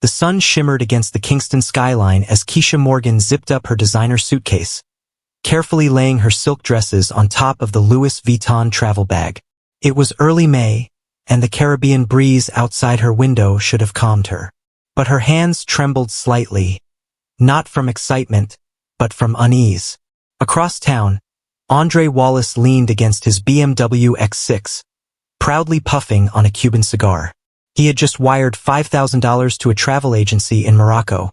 The sun shimmered against the Kingston skyline as Keisha Morgan zipped up her designer suitcase, carefully laying her silk dresses on top of the Louis Vuitton travel bag. It was early May, and the Caribbean breeze outside her window should have calmed her. But her hands trembled slightly, not from excitement, but from unease. Across town, Andre Wallace leaned against his BMW X6, proudly puffing on a Cuban cigar. He had just wired $5,000 to a travel agency in Morocco.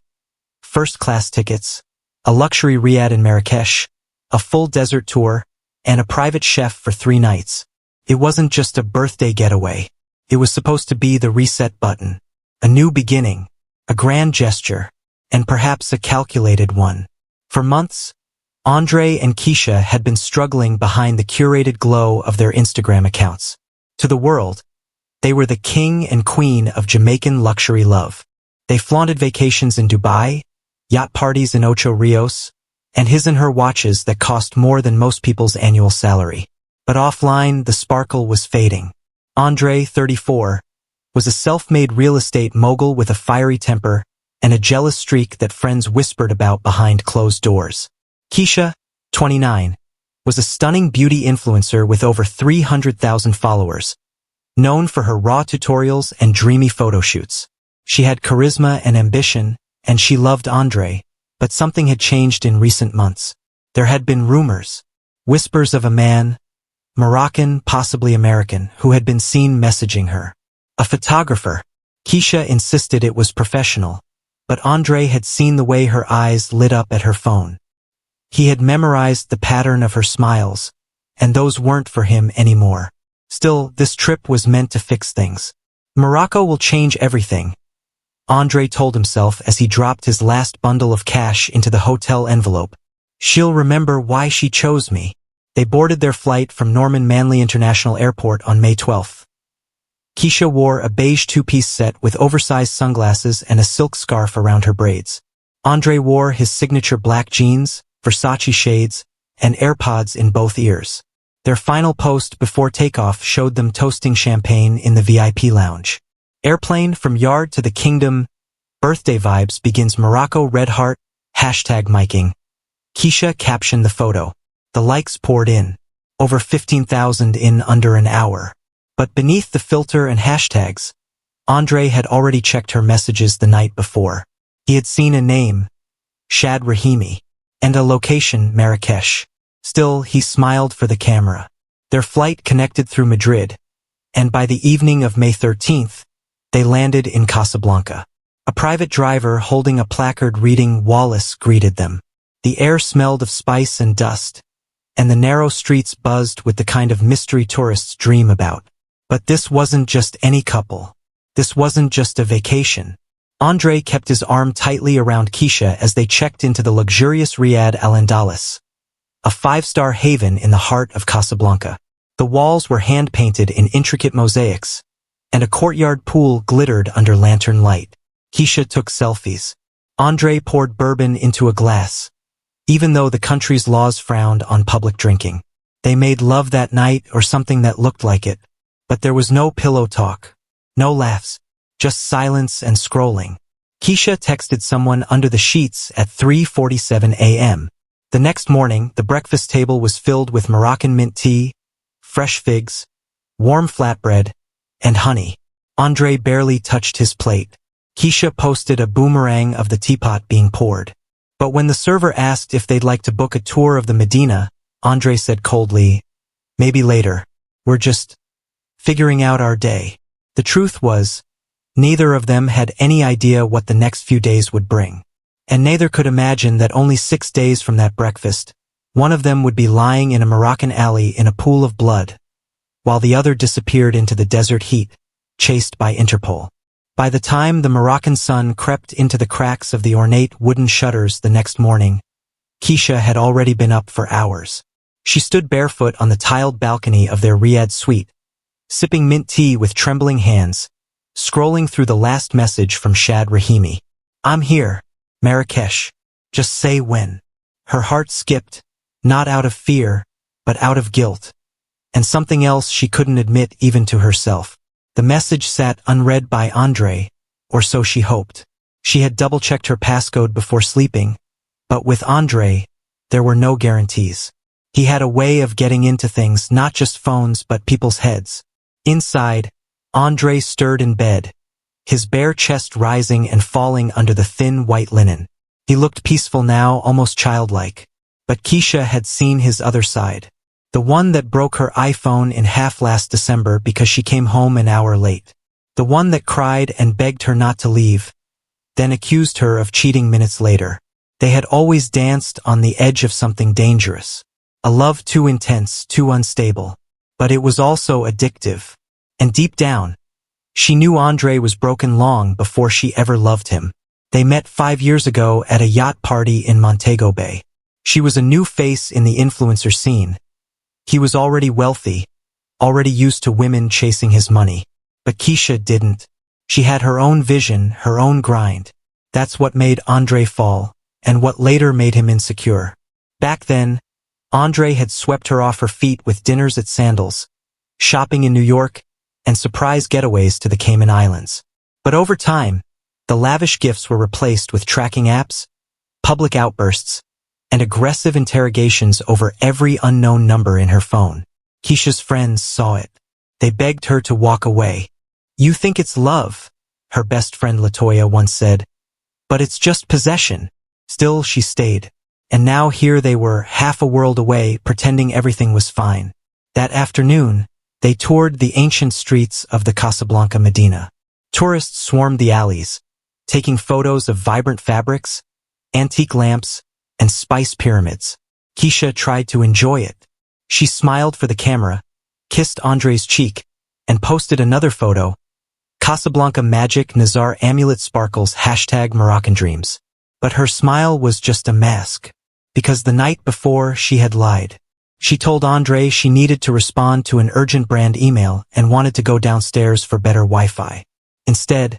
First-class tickets, a luxury riad in Marrakesh, a full desert tour, and a private chef for 3 nights. It wasn't just a birthday getaway. It was supposed to be the reset button. A new beginning, a grand gesture, and perhaps a calculated one. For months, Andre and Keisha had been struggling behind the curated glow of their Instagram accounts. To the world, they were the king and queen of Jamaican luxury love. They flaunted vacations in Dubai, yacht parties in Ocho Rios, and his and her watches that cost more than most people's annual salary. But offline, the sparkle was fading. Andre, 34, was a self-made real estate mogul with a fiery temper and a jealous streak that friends whispered about behind closed doors. Keisha, 29, was a stunning beauty influencer with over 300,000 followers, known for her raw tutorials and dreamy photo shoots. She had charisma and ambition, and she loved Andre, but something had changed in recent months. There had been rumors, whispers of a man, Moroccan, possibly American, who had been seen messaging her. A photographer. Keisha insisted it was professional, but Andre had seen the way her eyes lit up at her phone. He had memorized the pattern of her smiles, and those weren't for him anymore. Still, this trip was meant to fix things. Morocco will change everything, Andre told himself as he dropped his last bundle of cash into the hotel envelope. She'll remember why she chose me. They boarded their flight from Norman Manley International Airport on May 12th. Keisha wore a beige 2-piece set with oversized sunglasses and a silk scarf around her braids. Andre wore his signature black jeans, Versace shades, and AirPods in both ears. Their final post before takeoff showed them toasting champagne in the VIP lounge. Airplane from yard to the kingdom. Birthday vibes begins Morocco red heart, #miking. Keisha captioned the photo. The likes poured in. Over 15,000 in under an hour. But beneath the filter and hashtags, Andre had already checked her messages the night before. He had seen a name, Shad Rahimi, and a location, Marrakesh. Still, he smiled for the camera. Their flight connected through Madrid, and by the evening of May 13th, they landed in Casablanca. A private driver holding a placard reading Wallace greeted them. The air smelled of spice and dust, and the narrow streets buzzed with the kind of mystery tourists dream about. But this wasn't just any couple. This wasn't just a vacation. Andre kept his arm tightly around Keisha as they checked into the luxurious Riad Al Andalus, a 5-star haven in the heart of Casablanca. The walls were hand-painted in intricate mosaics, and a courtyard pool glittered under lantern light. Keisha took selfies. Andre poured bourbon into a glass, even though the country's laws frowned on public drinking. They made love that night or something that looked like it, but there was no pillow talk, no laughs, just silence and scrolling. Keisha texted someone under the sheets at 3:47 a.m. The next morning, the breakfast table was filled with Moroccan mint tea, fresh figs, warm flatbread, and honey. Andre barely touched his plate. Keisha posted a boomerang of the teapot being poured. But when the server asked if they'd like to book a tour of the Medina, Andre said coldly, "Maybe later. We're just figuring out our day." The truth was, neither of them had any idea what the next few days would bring. And neither could imagine that only 6 days from that breakfast, one of them would be lying in a Moroccan alley in a pool of blood, while the other disappeared into the desert heat, chased by Interpol. By the time the Moroccan sun crept into the cracks of the ornate wooden shutters the next morning, Keisha had already been up for hours. She stood barefoot on the tiled balcony of their Riyadh suite, sipping mint tea with trembling hands, scrolling through the last message from Shad Rahimi. "I'm here, Marrakesh. Just say when." Her heart skipped, not out of fear, but out of guilt, and something else she couldn't admit even to herself. The message sat unread by Andre, or so she hoped. She had double-checked her passcode before sleeping, but with Andre, there were no guarantees. He had a way of getting into things, not just phones but people's heads. Inside, Andre stirred in bed, his bare chest rising and falling under the thin white linen. He looked peaceful now, almost childlike. But Keisha had seen his other side. The one that broke her iPhone in half last December because she came home an hour late. The one that cried and begged her not to leave, then accused her of cheating minutes later. They had always danced on the edge of something dangerous. A love too intense, too unstable. But it was also addictive. And deep down, she knew Andre was broken long before she ever loved him. They met 5 years ago at a yacht party in Montego Bay. She was a new face in the influencer scene. He was already wealthy, already used to women chasing his money. But Keisha didn't. She had her own vision, her own grind. That's what made Andre fall, and what later made him insecure. Back then, Andre had swept her off her feet with dinners at Sandals, shopping in New York, and surprise getaways to the Cayman Islands. But over time, the lavish gifts were replaced with tracking apps, public outbursts, and aggressive interrogations over every unknown number in her phone. Keisha's friends saw it. They begged her to walk away. "You think it's love," her best friend Latoya once said. "But it's just possession." Still, she stayed. And now here they were, half a world away, pretending everything was fine. That afternoon, they toured the ancient streets of the Casablanca Medina. Tourists swarmed the alleys, taking photos of vibrant fabrics, antique lamps, and spice pyramids. Keisha tried to enjoy it. She smiled for the camera, kissed Andre's cheek, and posted another photo. Casablanca Magic Nazar Amulet Sparkles #Moroccan Dreams. But her smile was just a mask, because the night before she had lied. She told Andre she needed to respond to an urgent brand email and wanted to go downstairs for better Wi-Fi. Instead,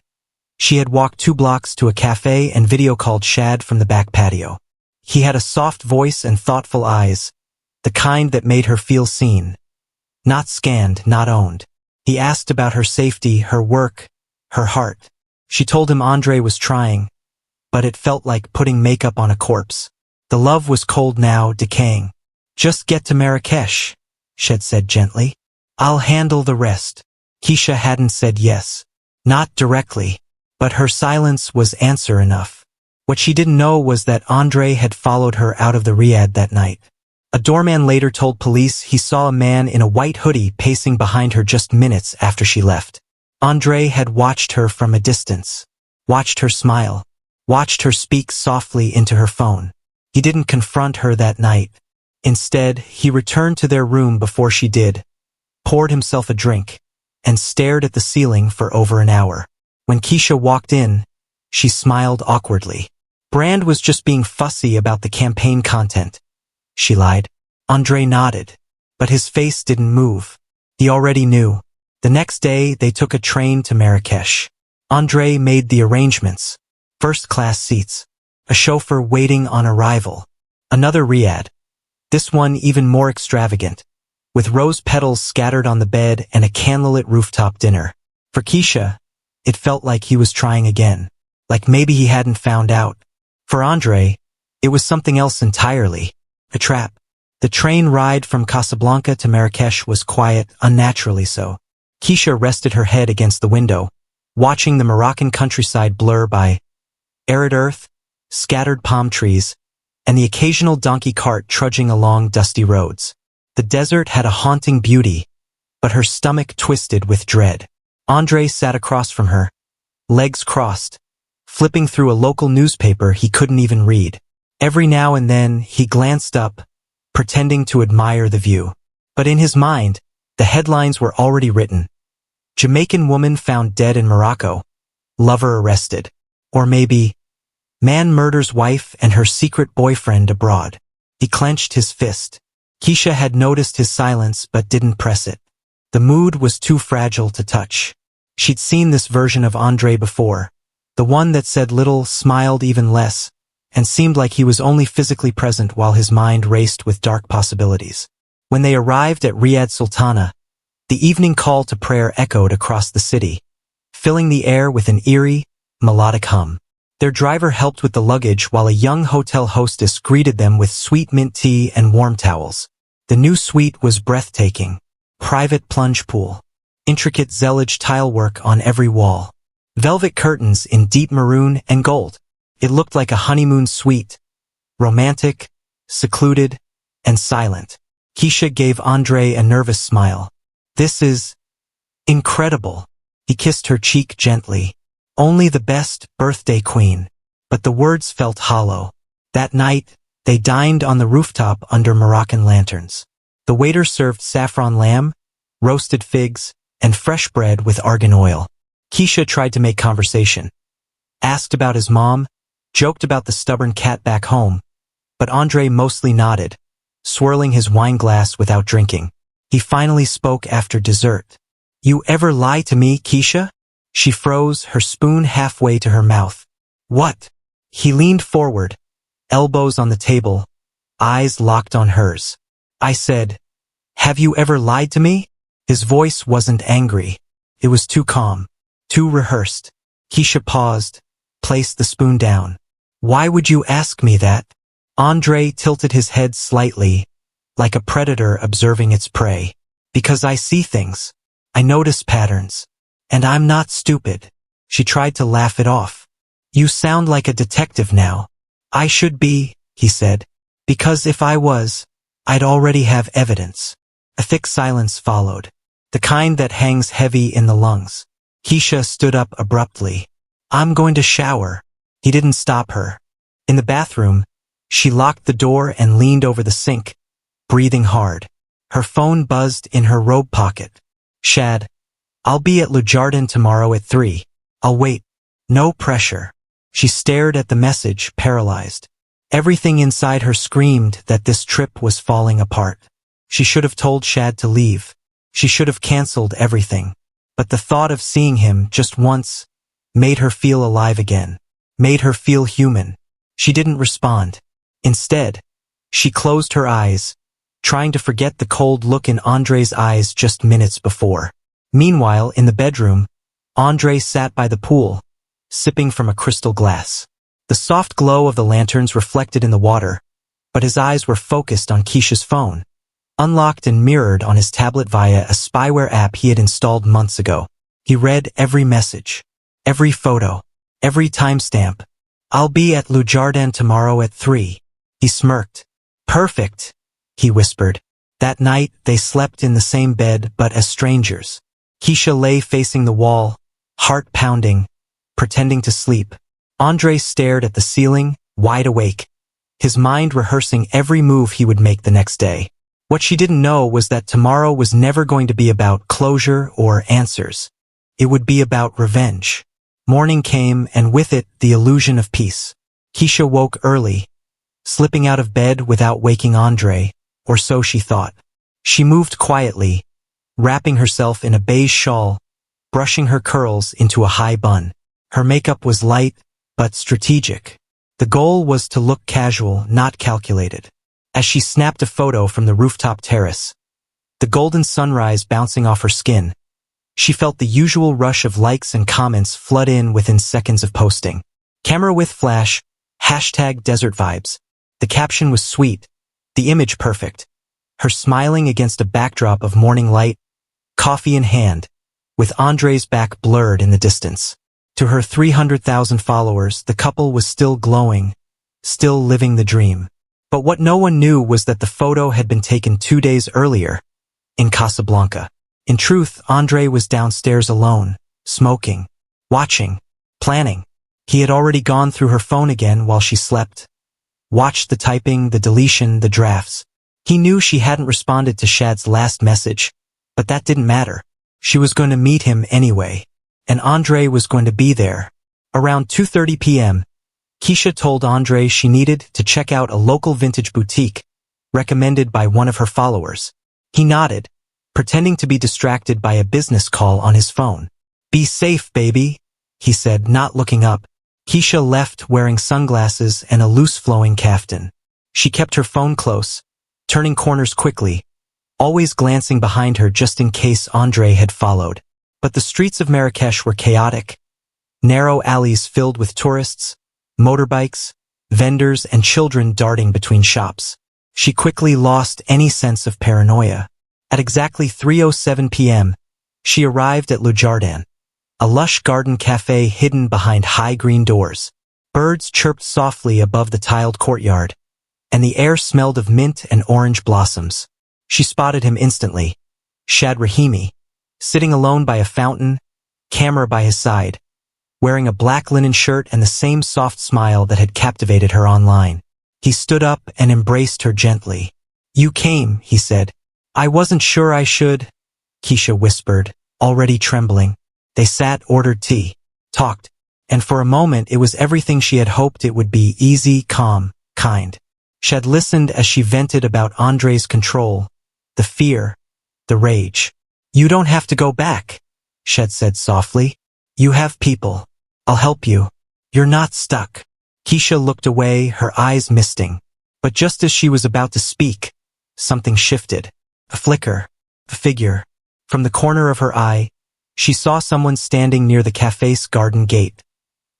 she had walked 2 blocks to a cafe and video called Shad from the back patio. He had a soft voice and thoughtful eyes, the kind that made her feel seen. Not scanned, not owned. He asked about her safety, her work, her heart. She told him Andre was trying, but it felt like putting makeup on a corpse. The love was cold now, decaying. "Just get to Marrakesh," Shad said gently. "I'll handle the rest." Keisha hadn't said yes. Not directly. But her silence was answer enough. What she didn't know was that Andre had followed her out of the riad that night. A doorman later told police he saw a man in a white hoodie pacing behind her just minutes after she left. Andre had watched her from a distance, watched her smile, watched her speak softly into her phone. He didn't confront her that night. Instead, he returned to their room before she did, poured himself a drink, and stared at the ceiling for over an hour. When Keisha walked in, she smiled awkwardly. Brand was just being fussy about the campaign content, she lied. Andre nodded, but his face didn't move. He already knew. The next day, they took a train to Marrakesh. Andre made the arrangements. First-class seats, a chauffeur waiting on arrival, another riad, this one even more extravagant, with rose petals scattered on the bed and a candlelit rooftop dinner. For Keisha, it felt like he was trying again, like maybe he hadn't found out. For Andre, it was something else entirely, a trap. The train ride from Casablanca to Marrakesh was quiet, unnaturally so. Keisha rested her head against the window, watching the Moroccan countryside blur by arid earth, scattered palm trees, and the occasional donkey cart trudging along dusty roads. The desert had a haunting beauty, but her stomach twisted with dread. Andre sat across from her, legs crossed, flipping through a local newspaper he couldn't even read. Every now and then, he glanced up, pretending to admire the view. But in his mind, the headlines were already written. Jamaican woman found dead in Morocco. Lover arrested. Or maybe, man murders wife and her secret boyfriend abroad. He clenched his fist. Keisha had noticed his silence but didn't press it. The mood was too fragile to touch. She'd seen this version of Andre before. The one that said little, smiled even less, and seemed like he was only physically present while his mind raced with dark possibilities. When they arrived at Riyadh Sultana, the evening call to prayer echoed across the city, filling the air with an eerie, melodic hum. Their driver helped with the luggage while a young hotel hostess greeted them with sweet mint tea and warm towels. The new suite was breathtaking. Private plunge pool. Intricate zellige tilework on every wall. Velvet curtains in deep maroon and gold. It looked like a honeymoon suite. Romantic, secluded, and silent. Keisha gave Andre a nervous smile. "This is incredible." He kissed her cheek gently. "Only the best, birthday queen." But the words felt hollow. That night, they dined on the rooftop under Moroccan lanterns. The waiter served saffron lamb, roasted figs, and fresh bread with argan oil. Keisha tried to make conversation. Asked about his mom, joked about the stubborn cat back home, but Andre mostly nodded, swirling his wine glass without drinking. He finally spoke after dessert. "You ever lie to me, Keisha?" She froze, her spoon halfway to her mouth. "What?" He leaned forward, elbows on the table, eyes locked on hers. "I said, have you ever lied to me?" His voice wasn't angry. It was too calm, too rehearsed. Keisha paused, placed the spoon down. "Why would you ask me that?" Andre tilted his head slightly, like a predator observing its prey. "Because I see things. I notice patterns. And I'm not stupid." She tried to laugh it off. "You sound like a detective now." "I should be," he said. "Because if I was, I'd already have evidence." A thick silence followed, the kind that hangs heavy in the lungs. Keisha stood up abruptly. "I'm going to shower." He didn't stop her. In the bathroom, she locked the door and leaned over the sink, breathing hard. Her phone buzzed in her robe pocket. "Shad, I'll be at Le Jardin tomorrow at 3. I'll wait. No pressure." She stared at the message, paralyzed. Everything inside her screamed that this trip was falling apart. She should have told Shad to leave. She should have canceled everything. But the thought of seeing him just once made her feel alive again, made her feel human. She didn't respond. Instead, she closed her eyes, trying to forget the cold look in Andre's eyes just minutes before. Meanwhile, in the bedroom, Andre sat by the pool, sipping from a crystal glass. The soft glow of the lanterns reflected in the water, but his eyes were focused on Keisha's phone, unlocked and mirrored on his tablet via a spyware app he had installed months ago. He read every message, every photo, every timestamp. "I'll be at Le Jardin tomorrow at 3. He smirked. "Perfect," he whispered. That night, they slept in the same bed but as strangers. Keisha lay facing the wall, heart pounding, pretending to sleep. Andre stared at the ceiling, wide awake, his mind rehearsing every move he would make the next day. What she didn't know was that tomorrow was never going to be about closure or answers. It would be about revenge. Morning came, and with it, the illusion of peace. Keisha woke early, slipping out of bed without waking Andre, or so she thought. She moved quietly, wrapping herself in a beige shawl, brushing her curls into a high bun. Her makeup was light, but strategic. The goal was to look casual, not calculated. As she snapped a photo from the rooftop terrace, the golden sunrise bouncing off her skin, she felt the usual rush of likes and comments flood in within seconds of posting. Camera with flash, #desert vibes. The caption was sweet, the image perfect. Her smiling against a backdrop of morning light, coffee in hand, with Andre's back blurred in the distance. To her 300,000 followers, the couple was still glowing, still living the dream. But what no one knew was that the photo had been taken 2 days earlier, in Casablanca. In truth, Andre was downstairs alone, smoking, watching, planning. He had already gone through her phone again while she slept, watched the typing, the deletion, the drafts. He knew she hadn't responded to Shad's last message, but that didn't matter. She was going to meet him anyway, and Andre was going to be there. Around 2:30 p.m., Keisha told Andre she needed to check out a local vintage boutique, recommended by one of her followers. He nodded, pretending to be distracted by a business call on his phone. "Be safe, baby," he said, not looking up. Keisha left wearing sunglasses and a loose-flowing kaftan. She kept her phone close, turning corners quickly, always glancing behind her just in case Andre had followed. But the streets of Marrakesh were chaotic, narrow alleys filled with tourists, motorbikes, vendors, and children darting between shops. She quickly lost any sense of paranoia. At exactly 3:07 p.m., she arrived at Le Jardin, a lush garden cafe hidden behind high green doors. Birds chirped softly above the tiled courtyard, and the air smelled of mint and orange blossoms. She spotted him instantly. Shad Rahimi, sitting alone by a fountain, camera by his side, wearing a black linen shirt and the same soft smile that had captivated her online. He stood up and embraced her gently. "You came," he said. "I wasn't sure I should," Keisha whispered, already trembling. They sat, ordered tea, talked, and for a moment it was everything she had hoped it would be: easy, calm, kind. Shad listened as she vented about Andre's control, the fear, the rage. "You don't have to go back," Shad said softly. "You have people. I'll help you. You're not stuck." Keisha looked away, her eyes misting. But just as she was about to speak, something shifted. A flicker, a figure. From the corner of her eye, she saw someone standing near the cafe's garden gate.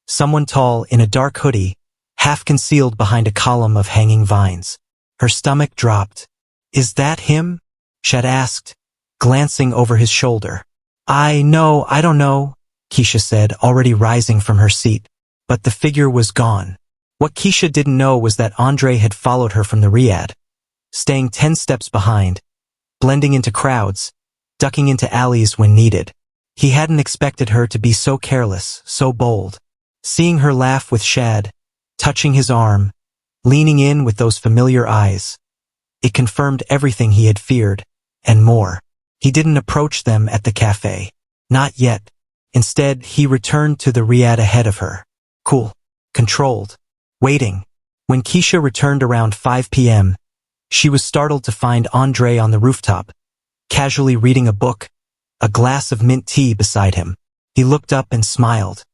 Someone tall in a dark hoodie, half concealed behind a column of hanging vines. Her stomach dropped. "Is that him?" Shad asked, glancing over his shoulder. I don't know," Keisha said, already rising from her seat. But the figure was gone. What Keisha didn't know was that Andre had followed her from the riad, staying 10 steps behind, blending into crowds, ducking into alleys when needed. He hadn't expected her to be so careless, so bold. Seeing her laugh with Shad, touching his arm, leaning in with those familiar eyes, it confirmed everything he had feared, and more. He didn't approach them at the cafe. Not yet. Instead, he returned to the riad ahead of her. Cool. Controlled. Waiting. When Keisha returned around 5 p.m., she was startled to find Andre on the rooftop, casually reading a book, a glass of mint tea beside him. He looked up and smiled.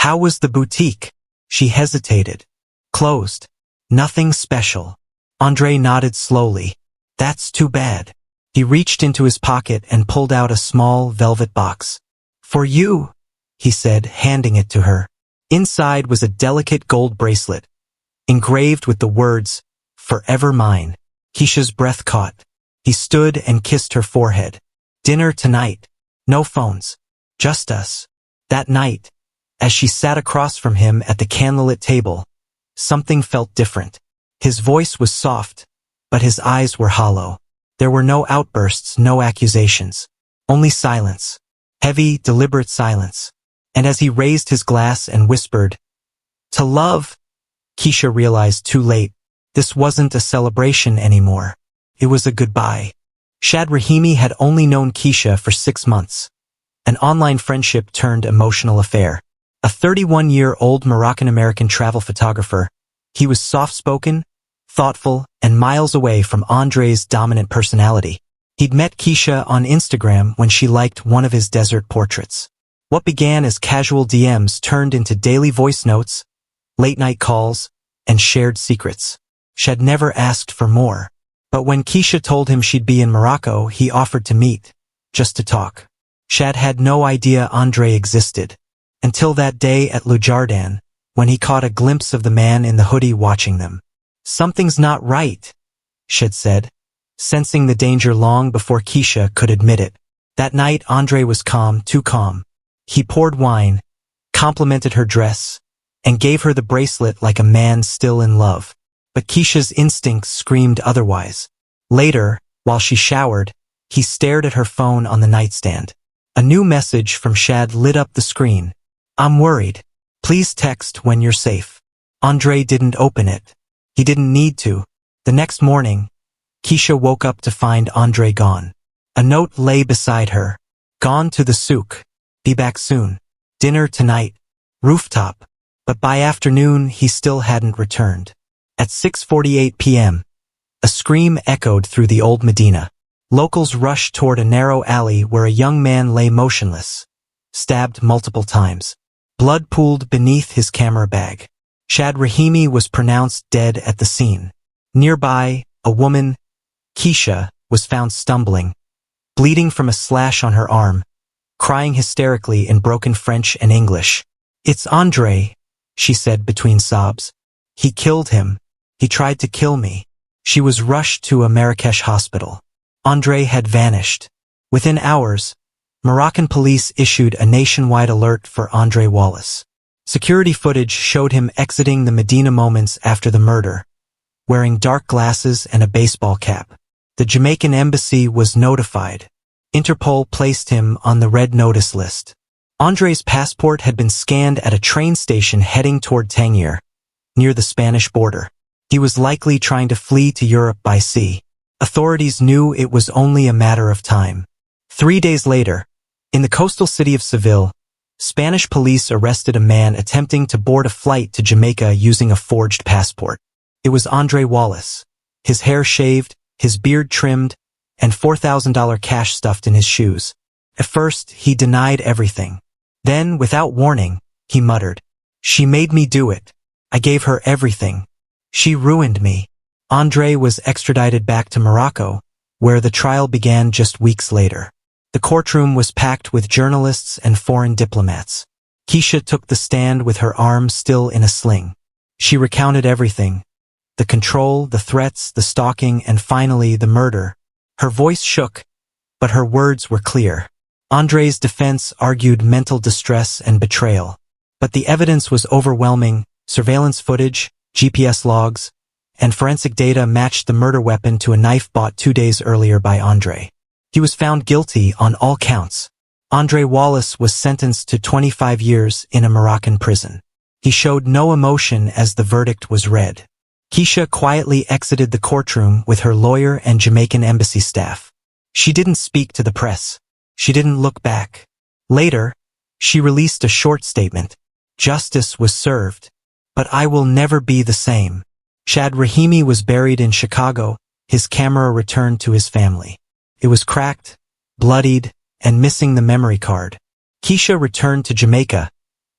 "How was the boutique?" She hesitated. "Closed. Nothing special." Andre nodded slowly. "That's too bad." He reached into his pocket and pulled out a small velvet box. "For you," he said, handing it to her. Inside was a delicate gold bracelet, engraved with the words, "Forever mine." Keisha's breath caught. He stood and kissed her forehead. "Dinner tonight. No phones. Just us." That night, as she sat across from him at the candlelit table, something felt different. His voice was soft, but his eyes were hollow. There were no outbursts, no accusations. Only silence. Heavy, deliberate silence. And as he raised his glass and whispered, "To love," Keisha realized too late, this wasn't a celebration anymore. It was a goodbye. Shad Rahimi had only known Keisha for 6 months. An online friendship turned emotional affair. A 31-year-old Moroccan-American travel photographer, he was soft-spoken, thoughtful, and miles away from Andre's dominant personality. He'd met Keisha on Instagram when she liked one of his desert portraits. What began as casual DMs turned into daily voice notes, late-night calls, and shared secrets. Shad never asked for more. But when Keisha told him she'd be in Morocco, he offered to meet, just to talk. Shad had no idea Andre existed, until that day at Le Jardin, when he caught a glimpse of the man in the hoodie watching them. "Something's not right," Shad said, sensing the danger long before Keisha could admit it. That night Andre was calm, too calm. He poured wine, complimented her dress, and gave her the bracelet like a man still in love. But Keisha's instincts screamed otherwise. Later, while she showered, he stared at her phone on the nightstand. A new message from Shad lit up the screen. "I'm worried. Please text when you're safe." Andre didn't open it. He didn't need to. The next morning, Keisha woke up to find Andre gone. A note lay beside her. "Gone to the souk. Be back soon. Dinner tonight. Rooftop." But by afternoon, he still hadn't returned. At 6:48 p.m., a scream echoed through the old Medina. Locals rushed toward a narrow alley where a young man lay motionless, stabbed multiple times. Blood pooled beneath his camera bag. Shad Rahimi was pronounced dead at the scene. Nearby, a woman, Keisha, was found stumbling, bleeding from a slash on her arm, crying hysterically in broken French and English. "It's Andre," she said between sobs. He killed him. He tried to kill me. She was rushed to a Marrakesh hospital. Andre had vanished. Within hours, Moroccan police issued a nationwide alert for Andre Wallace. Security footage showed him exiting the Medina moments after the murder, wearing dark glasses and a baseball cap. The Jamaican embassy was notified. Interpol placed him on the red notice list. Andre's passport had been scanned at a train station heading toward Tangier, near the Spanish border. He was likely trying to flee to Europe by sea. Authorities knew it was only a matter of time. 3 days later, in the coastal city of Seville, Spanish police arrested a man attempting to board a flight to Jamaica using a forged passport. It was Andre Wallace, his hair shaved, his beard trimmed, and $4,000 cash stuffed in his shoes. At first, he denied everything. Then, without warning, he muttered, "She made me do it. I gave her everything. She ruined me." Andre was extradited back to Morocco, where the trial began just weeks later. The courtroom was packed with journalists and foreign diplomats. Keisha took the stand with her arm still in a sling. She recounted everything: the control, the threats, the stalking, and finally the murder. Her voice shook, but her words were clear. Andre's defense argued mental distress and betrayal. But the evidence was overwhelming. Surveillance footage, GPS logs, and forensic data matched the murder weapon to a knife bought 2 days earlier by Andre. He was found guilty on all counts. Andre Wallace was sentenced to 25 years in a Moroccan prison. He showed no emotion as the verdict was read. Keisha quietly exited the courtroom with her lawyer and Jamaican embassy staff. She didn't speak to the press. She didn't look back. Later, she released a short statement. "Justice was served, but I will never be the same." Chad Rahimi was buried in Chicago. His camera returned to his family. It was cracked, bloodied, and missing the memory card. Keisha returned to Jamaica,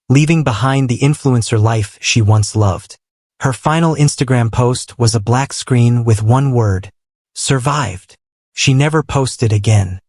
leaving behind the influencer life she once loved. Her final Instagram post was a black screen with one word: survived. She never posted again.